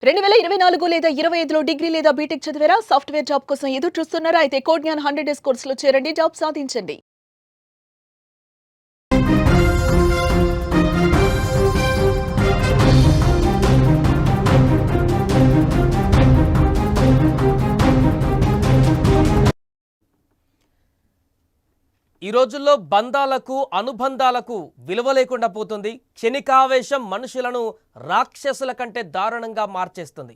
2024 లేదా 25లో డిగ్రీ లేదా బీటెక్ చదివారా? సాఫ్ట్‌వేర్ జాబ్ కోసం ఎదురు చూస్తున్నారా? అయితే కోడ్‌జ్ఞాన్ 100 డేస్ కోర్సులో చేరండి. జాబ్ సాధించండి. ఈ రోజుల్లో బంధాలకు అనుబంధాలకు విలువ లేకుండా పోతుంది. క్షణికావేశం మనుషులను రాక్షసుల కంటే దారుణంగా మార్చేస్తుంది.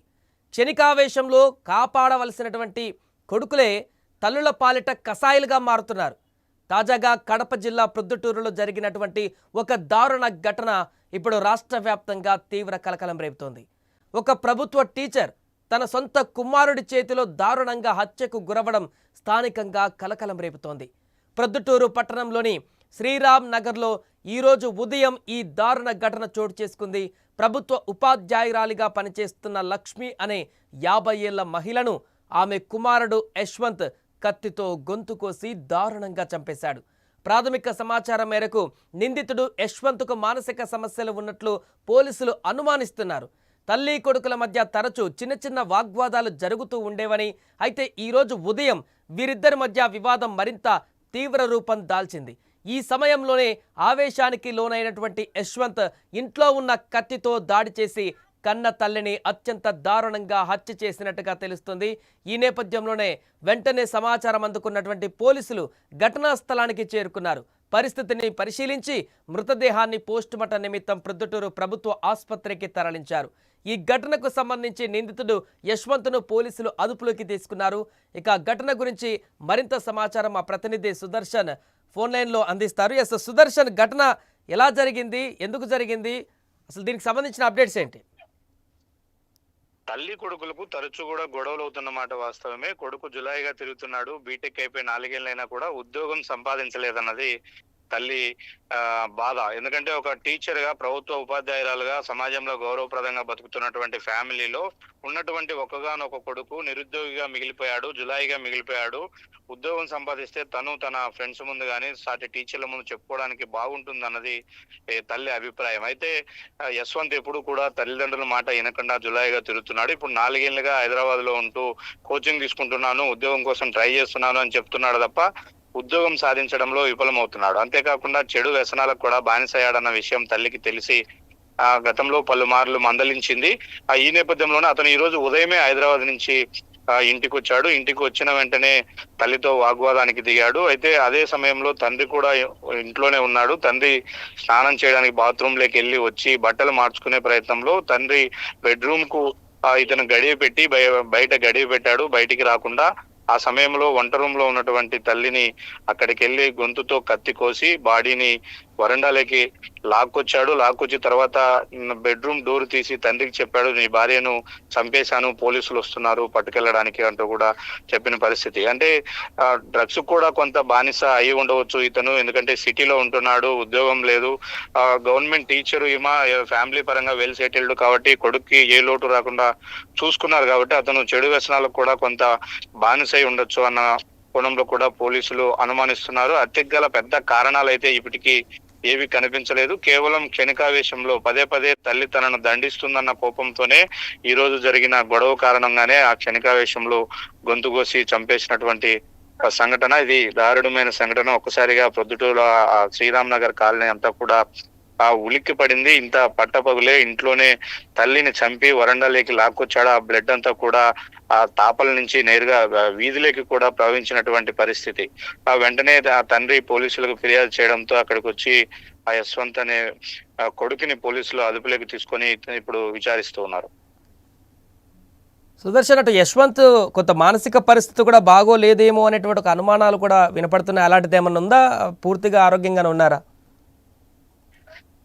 క్షణికావేశంలో కాపాడవలసినటువంటి కొడుకులే తల్లుల పాలిట కసాయిలుగా మారుతున్నారు. తాజాగా కడప జిల్లా ప్రొద్దుటూరులో జరిగినటువంటి ఒక దారుణ ఘటన ఇప్పుడు రాష్ట్ర వ్యాప్తంగా తీవ్ర కలకలం రేపుతోంది. ఒక ప్రభుత్వ టీచర్ తన సొంత కుమారుడి చేతిలో దారుణంగా హత్యకు గురవడం స్థానికంగా కలకలం రేపుతోంది. ప్రొద్దుటూరు పట్టణంలోని శ్రీరామ్ నగర్లో ఈరోజు ఉదయం ఈ దారుణ ఘటన చోటు చేసుకుంది. ప్రభుత్వ ఉపాధ్యాయురాలిగా పనిచేస్తున్న లక్ష్మి అనే 50 ఏళ్ల మహిళను ఆమె కుమారుడు యశ్వంత్ కత్తితో గొంతు కోసి దారుణంగా చంపేశాడు. ప్రాథమిక సమాచారం మేరకు నిందితుడు యశ్వంత్కు మానసిక సమస్యలు ఉన్నట్లు పోలీసులు అనుమానిస్తున్నారు. తల్లి కొడుకుల మధ్య తరచూ చిన్న చిన్న వాగ్వాదాలు జరుగుతూ ఉండేవని, అయితే ఈరోజు ఉదయం వీరిద్దరి మధ్య వివాదం మరింత తీవ్ర రూపం దాల్చింది. ఈ సమయంలోనే ఆవేశానికి లోనైనటువంటి యశ్వంత్ ఇంట్లో ఉన్న కత్తితో దాడి చేసి కన్న తల్లిని అత్యంత దారుణంగా హత్య చేసినట్టుగా తెలుస్తుంది. ఈ నేపథ్యంలోనే వెంటనే సమాచారం అందుకున్నటువంటి పోలీసులు ఘటనా స్థలానికి చేరుకున్నారు. పరిస్థితిని పరిశీలించి మృతదేహాన్ని పోస్టుమార్టం నిమిత్తం ప్రొద్దుటూరు ప్రభుత్వ ఆసుపత్రికి తరలించారు. ఈ ఘటనకు సంబంధించి నిందితుడు యశ్వంత్ను పోలీసులు అదుపులోకి తీసుకున్నారు. ఇక ఘటన గురించి మరింత సమాచారం మా ప్రతినిధి సుదర్శన్ ఫోన్ లైన్లో అందిస్తారు. ఎస్ సుదర్శన్, ఘటన ఎలా జరిగింది, ఎందుకు జరిగింది, అసలు దీనికి సంబంధించిన అప్డేట్స్ ఏంటి? తల్లి కొడుకులకు తరచూ కూడా గొడవలు అవుతున్నమాట వాస్తవమే. కొడుకు జులాయిగా తిరుగుతున్నాడు. బీటెక్ అయిపోయి 4 ఏళ్ళైనా కూడా ఉద్యోగం సంపాదించలేదన్నది తల్లి బాధ. ఎందుకంటే ఒక టీచర్ గా, ప్రభుత్వ ఉపాధ్యాయురాలుగా సమాజంలో గౌరవప్రదంగా బతుకుతున్నటువంటి ఫ్యామిలీలో ఉన్నటువంటి ఒక్కగానొక కొడుకు నిరుద్యోగిగా మిగిలిపోయాడు, జులాయిగా మిగిలిపోయాడు. ఉద్యోగం సంపాదిస్తే తను తన ఫ్రెండ్స్ ముందు కానీ సాటి టీచర్ల ముందు చెప్పుకోవడానికి బాగుంటుంది అన్నది తల్లి అభిప్రాయం. అయితే యశ్వంత్ ఎప్పుడు కూడా తల్లిదండ్రుల మాట వినకుండా జులాయిగా తిరుగుతున్నాడు. ఇప్పుడు 4 ఏళ్ళుగా హైదరాబాద్ లో ఉంటూ కోచింగ్ తీసుకుంటున్నాను, ఉద్యోగం కోసం ట్రై చేస్తున్నాను అని చెప్తున్నాడు తప్ప ఉద్యోగం సాధించడంలో విఫలమవుతున్నాడు. అంతేకాకుండా చెడు వ్యసనాలకు కూడా బానిసయ్యాడన్న విషయం తల్లికి తెలిసి గతంలో పలుమార్లు మందలించింది. ఈ నేపథ్యంలోనే అతను ఈ రోజు ఉదయమే హైదరాబాద్ నుంచి ఇంటికి వచ్చాడు. ఇంటికి వచ్చిన వెంటనే తల్లితో వాగ్వాదానికి దిగాడు. అయితే అదే సమయంలో తండ్రి కూడా ఇంట్లోనే ఉన్నాడు. తండ్రి స్నానం చేయడానికి బాత్రూమ్ లోకి వెళ్ళి వచ్చి బట్టలు మార్చుకునే ప్రయత్నంలో తండ్రి బెడ్రూమ్ కు ఇతను గడియ పెట్టి బయట గడియ పెట్టాడు, బయటికి రాకుండా. ఆ సమయంలో వంట రూమ్ లో ఉన్నటువంటి తల్లిని అక్కడికి వెళ్ళి గొంతుతో కత్తి కోసి బాడీని వరండాలోకి లాక్కొచ్చి తర్వాత బెడ్రూమ్ డోర్ తీసి తండ్రికి చెప్పాడు, నీ భార్యను చంపేశాను, పోలీసులు వస్తున్నారు పట్టుకెళ్ళడానికి అంటూ కూడా చెప్పిన పరిస్థితి. అంటే డ్రగ్స్ కూడా కొంత బానిస అయి ఉండవచ్చు ఇతను, ఎందుకంటే సిటీలో ఉంటున్నాడు, ఉద్యోగం లేదు, గవర్నమెంట్ టీచరు, ఈమె ఫ్యామిలీ పరంగా వెల్ సెటిల్డ్ కాబట్టి కొడుక్కి ఏ లోటు రాకుండా చూసుకున్నారు కాబట్టి అతను చెడు వ్యసనాలకు కూడా కొంత బానిస అయి ఉండొచ్చు అన్న కోణంలో కూడా పోలీసులు అనుమానిస్తున్నారు. హత్యకు గల పెద్ద కారణాలు అయితే ఇప్పటికీ ఏవి కనిపించలేదు. కేవలం క్షణికావేశంలో పదే తల్లి తనను దండిస్తుందన్న కోపంతోనే ఈ రోజు జరిగిన గొడవ కారణంగానే ఆ క్షణికావేశంలో గొంతుకోసి చంపేసినటువంటి సంఘటన. ఇది దారుణమైన సంఘటన. ఒక్కసారిగా ప్రొద్దుటూరు శ్రీరామ్ నగర్ కాలనీ అంతా కూడా ఉలిక్కి పడింది. ఇంత పట్టపగులే ఇంట్లోనే తల్లిని చంపి వరండాలోకి లాక్కొచ్చాడు. ఆ బ్లడ్ అంతా కూడా ఆ తాపల నుంచి నేరుగా వీధిలోకి కూడా ప్రవహించినటువంటి పరిస్థితి. వెంటనే ఆ తండ్రి పోలీసులకు ఫిర్యాదు చేయడంతో అక్కడికి వచ్చి ఆ యశ్వంత్ అనే కొడుకుని పోలీసులు అదుపులోకి తీసుకొని ఇప్పుడు విచారిస్తూ ఉన్నారు. సుదర్శన్, అటు యశ్వంత్ కొంత మానసిక పరిస్థితి కూడా బాగోలేదేమో అనేటువంటి ఒక అనుమానాలు కూడా వినపడుతున్నాయి. అలాంటిది ఏమన్నా ఉందా? పూర్తిగా ఆరోగ్యంగానే ఉన్నారా?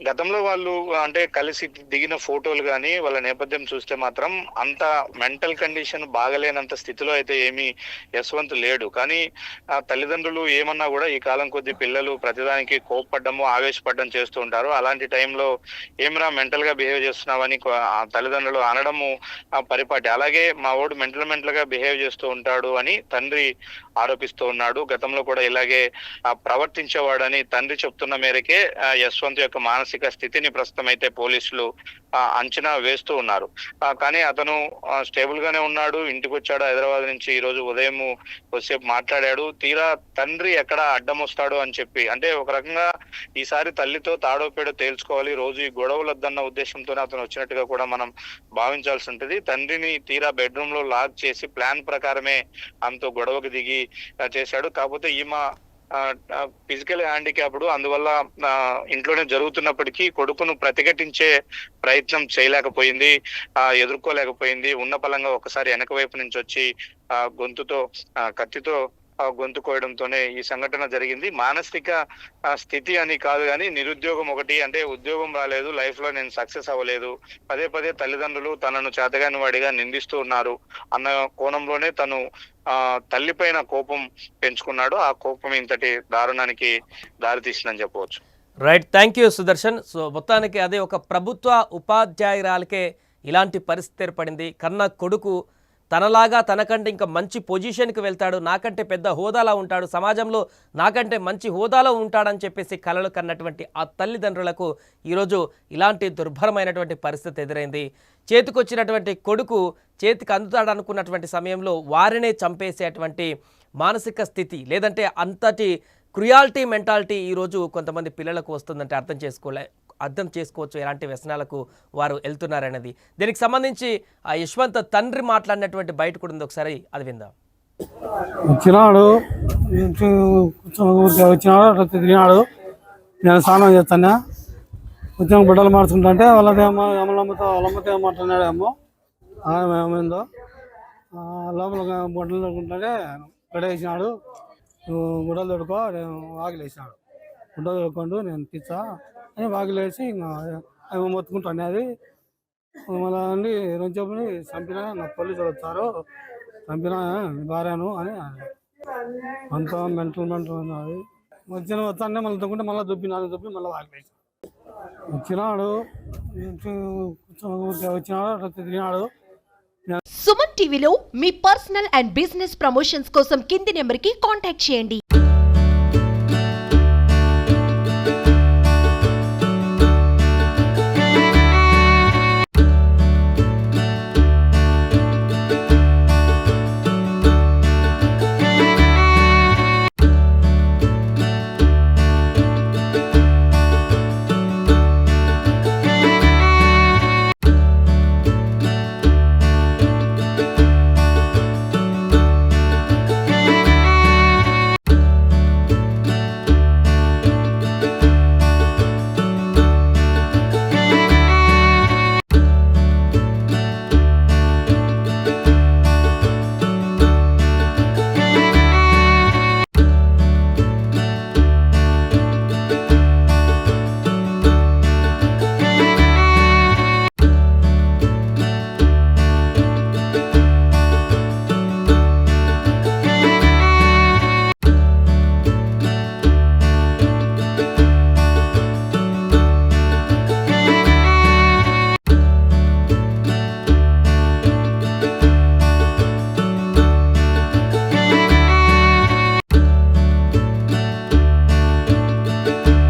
గతంలో వాళ్ళు అంటే కలిసి దిగిన ఫోటోలు కానీ వాళ్ళ నేపథ్యం చూస్తే మాత్రం అంత మెంటల్ కండిషన్ బాగలేనంత స్థితిలో అయితే ఏమీ యశ్వంత్ లేడు. కానీ ఆ తల్లిదండ్రులు ఏమన్నా కూడా ఈ కాలం కొద్ది పిల్లలు ప్రతిదానికి కోప్పడ్డము, ఆవేశపడ్డం చేస్తూ ఉంటారు. అలాంటి టైంలో ఏమిరా మెంటల్ గా బిహేవ్ చేస్తున్నావని తల్లిదండ్రులు అనడము పరిపాటి. అలాగే మా వాడు మెంటల్ గా బిహేవ్ చేస్తూ ఉంటాడు అని తండ్రి ఆరోపిస్తూ ఉన్నాడు. గతంలో కూడా ఇలాగే ప్రవర్తించేవాడని తండ్రి చెప్తున్న మేరకే యశ్వంత్ యొక్క మానసిక మానసిక స్థితిని ప్రస్తుతం అయితే పోలీసులు అంచనా వేస్తూ ఉన్నారు. కానీ అతను స్టేబుల్ గానే ఉన్నాడు. ఇంటికి వచ్చాడు హైదరాబాద్ నుంచి. ఈ రోజు ఉదయం కొద్దిసేపు మాట్లాడాడు. తీరా తండ్రి ఎక్కడ అడ్డం వస్తాడు అని చెప్పి, అంటే ఒక రకంగా ఈసారి తల్లితో తాడో పేడో తేల్చుకోవాలి, రోజు ఈ గొడవలు వద్దన్న ఉద్దేశంతోనే అతను వచ్చినట్టుగా కూడా మనం భావించాల్సి ఉంటుంది. తండ్రిని తీరా బెడ్రూమ్ లో లాక్ చేసి ప్లాన్ ప్రకారమే ఆమెతో గొడవకు దిగి చేశాడు. కాకపోతే ఈమె ఫిజికల్ హ్యాండిక్యాప్డ్, అందువల్ల ఇంట్లోనే జరుగుతున్నప్పటికీ కొడుకును ప్రతిఘటించే ప్రయత్నం చేయలేకపోయింది, ఎదుర్కోలేకపోయింది. ఉన్న పలంగా ఒకసారి వెనక వైపు నుంచి వచ్చి గొంతుతో కత్తితో గొంతు కోయడంతోనే ఈ సంఘటన జరిగింది. మానసిక స్థితి అని కాదు కానీ నిరుద్యోగం ఒకటి, అంటే ఉద్యోగం రాలేదు, లైఫ్ లో నేను సక్సెస్ అవ్వలేదు, పదే పదే తల్లిదండ్రులు తనను చేతగాని వాడిగా నిందిస్తూ ఉన్నారు అన్న కోణంలోనే తను తల్లి పైన కోపం పెంచుకున్నాడు. ఆ కోపం ఇంతటి దారుణానికి దారితీసిందని చెప్పవచ్చు. Right, thank you Sudarshan. So మొత్తానికి అదే ఒక ప్రభుత్వ ఉపాధ్యాయురాలకే ఇలాంటి పరిస్థితి ఏర్పడింది. కన్న కొడుకు తనలాగా తనకంటే ఇంకా మంచి పొజిషన్కి వెళ్తాడు, నాకంటే పెద్ద హోదాలో ఉంటాడు, సమాజంలో నాకంటే మంచి హోదాలో ఉంటాడని చెప్పేసి కలలు కన్నటువంటి ఆ తల్లిదండ్రులకు ఈరోజు ఇలాంటి దుర్భరమైనటువంటి పరిస్థితి ఎదురైంది. చేతికొచ్చినటువంటి కొడుకు చేతికి అందుతాడనుకున్నటువంటి సమయంలో వారినే చంపేసేటువంటి మానసిక స్థితి, లేదంటే అంతటి క్రుయాలిటీ మెంటాలిటీ ఈరోజు కొంతమంది పిల్లలకు వస్తుందంటే అర్థం చేసుకోవచ్చు ఎలాంటి వ్యసనాలకు వారు వెళ్తున్నారనేది. దీనికి సంబంధించి ఆ యశ్వంత్ తండ్రి మాట్లాడినటువంటి బయట కూడా ఉంది, ఒకసారి అది విందాం. వచ్చినాడు అట్లా తిరిగినాడు. నేను స్నానం చేస్తాను, వచ్చిన బిడ్డలు మార్చుకుంటుంటే వాళ్ళదేమో వాళ్ళమ్మతో మాట్లాడినాడేమో ఏమైందో లోపల బొడ్డలు దొరుకుంటుంటే గడేసినాడు. గుడ్డలు దొరుకో వాకిలు వేసినాడు. గుడ్డలు దొరుకుంటూ నేను తీసా అని వాకిలు వేసి ఇంకా అవి మొత్తుకుంటాను. అది మళ్ళీ అండి రెండు చెప్పుని చంపినా నా పోలీసులు వచ్చారు, చంపినా భార్యను అని అంత మెంటల్ ఉన్నది. వస్తానే మళ్ళీ దొక్కుంటే మళ్ళీ దొప్పి మళ్ళీ వాకిలు వేసి వచ్చినాడు అట్లా తిరిగినాడు. సుమన్ టీవీలో మీ పర్సనల్ అండ్ బిజినెస్ ప్రమోషన్స్ కోసం కింది నెంబర్కి కాంటాక్ట్ చేయండి.